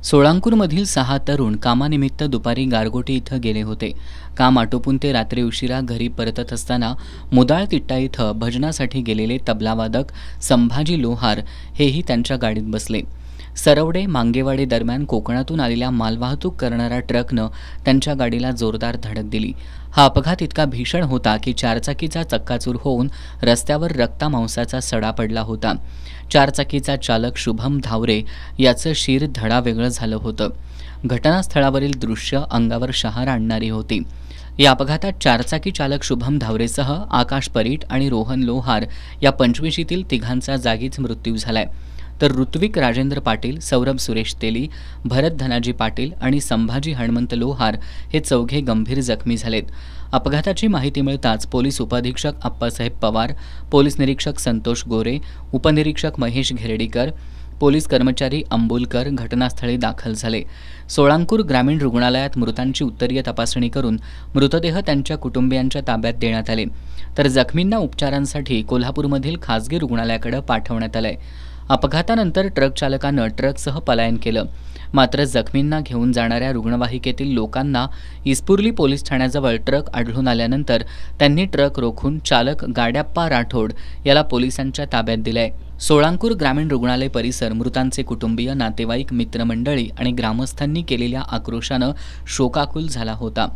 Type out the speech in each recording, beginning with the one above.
सोळांकूरमधील 6 तरुण कामानिमित्त दुपारी गारगोटी इथं गेले होते। काम आटोपून ते रात्री उशिरा घरी परतत असताना मुदाळ तिट्टा इथं भजनासाठी गेलेले तबलावादक संभाजी लोहार हेही त्यांच्या गाडीत बसले। सरवडे मांगेवाडी दरम्यान कोकणातून आलेल्या मालवाहतूक करणाऱ्या ट्रकनं त्यांच्या गाडीला जोरदार धडक दिली। हा अपघात इतका भीषण होता की चारचाकीचा चक्काचूर होऊन रस्त्यावर रक्तामांसाचा सडा पडला होता। चारचाकीचा चालक शुभम धावरे याचं शिर धडावेगळं झालं होतं। घटनास्थळावरील दृश्य अंगावर शहारा आणणारी होती। या अपघातात चारचाकी चालक शुभम धावरेसह आकाश परीट आणि रोहन लोहार या 25तील तिघांचा जागीच मृत्यू झालाय। तर ऋत्विक राजेंद्र पाटील, सौरभ सुरेश तेली, भरत धनाजी पाटील आणि संभाजी हणमंत लोहार हे चौघे गंभीर जखमी झालेत। अपघाताची माहिती मिळताच पोलीस उपअधीक्षक आप्पासाहेब पवार, पोलीस निरीक्षक संतोष गोरे, उपनिरीक्षक महेश घेरडीकर, पोलीस कर्मचारी अंबुलकर घटनास्थळी दाखल झाले। सोळांकूर ग्रामीण रुग्णालयात मृतांची उत्तरीय तपासणी करून मृतदेह त्यांच्या कुटुंबियांच्या ताब्यात देण्यात आले। तर जखमींना उपचारांसाठी कोल्हापूरमधील खासगी रुग्णालयाकडे पाठवण्यात आलंय। अपघातानंतर ट्रक चालकानं ट्रकसह पलायन केलं। मात्र जखमींना घेऊन जाणाऱ्या रुग्णवाहिकेतील लोकांना इस्पुर्ली पोलीस ठाण्याजवळ ट्रक आढळून आल्यानंतर त्यांनी ट्रक रोखून चालक गाड्याप्पा राठोड याला पोलिसांच्या ताब्यात दिलाय। सोळांकूर ग्रामीण रुग्णालय परिसर मृतांचे कुटुंबीय, नातेवाईक, मित्रमंडळी आणि ग्रामस्थांनी केलेल्या आक्रोशानं शोकाकुल झाला होता।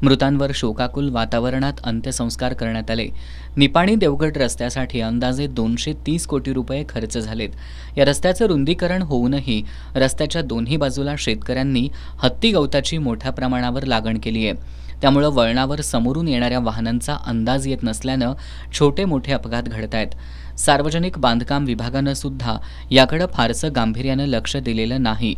मृतांवर शोकाकुल वातावरणात अंत्यसंस्कार करण्यात आले। निपाणी देवगड रस्त्यासाठी अंदाजे 230 कोटी रुपये खर्च झालेत। या रस्त्याचं रुंदीकरण होऊनही रस्त्याच्या दोन्ही बाजूला शेतकऱ्यांनी हत्ती गवताची मोठ्या प्रमाणावर लागण केली आहे। त्यामुळे वळणावर समोरून येणाऱ्या वाहनांचा अंदाज येत नसल्यानं छोटे मोठे अपघात घडत आहेत। सार्वजनिक बांधकाम विभागानं सुद्धा याकडे फारसं गांभीर्यानं लक्ष दिलेलं नाही।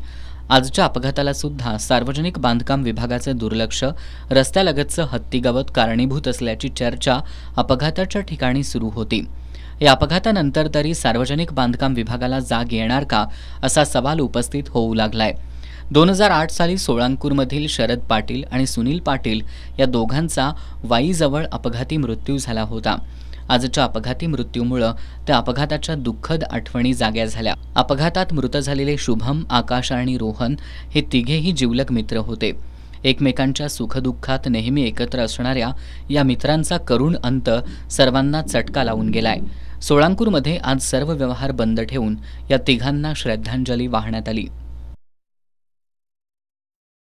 आजच्या अपघाताला सुद्धा सार्वजनिक बांधकाम विभागाचं दुर्लक्ष, रस्त्यालगतचं हत्ती गवत कारणीभूत असल्याची चर्चा अपघाताच्या ठिकाणी सुरू होती। या अपघातानंतर तरी सार्वजनिक बांधकाम विभागाला जाग येणार का असा सवाल उपस्थित होऊ लागलाय। 2008 साली सोळांकूरमधील शरद पाटील आणि सुनील पाटील या दोघांचा वाईजवळ अपघाती मृत्यू झाला होता। आजच्या अपघाती मृत्यूमुळे त्या अपघाताच्या दुःखद आठवणी जाग्या झाल्या। अपघातात मृत झालेले शुभम, आकाश आणि रोहन हे तिघेही जिवलग मित्र होते। एकमेकांच्या सुखदुःखात नेहमी एकत्र असणाऱ्या या मित्रांचा करुण अंत सर्वांना चटका लावून गेलाय। सोळांकूरमध्ये आज सर्व व्यवहार बंद ठेवून या तिघांना श्रद्धांजली वाहण्यात आली।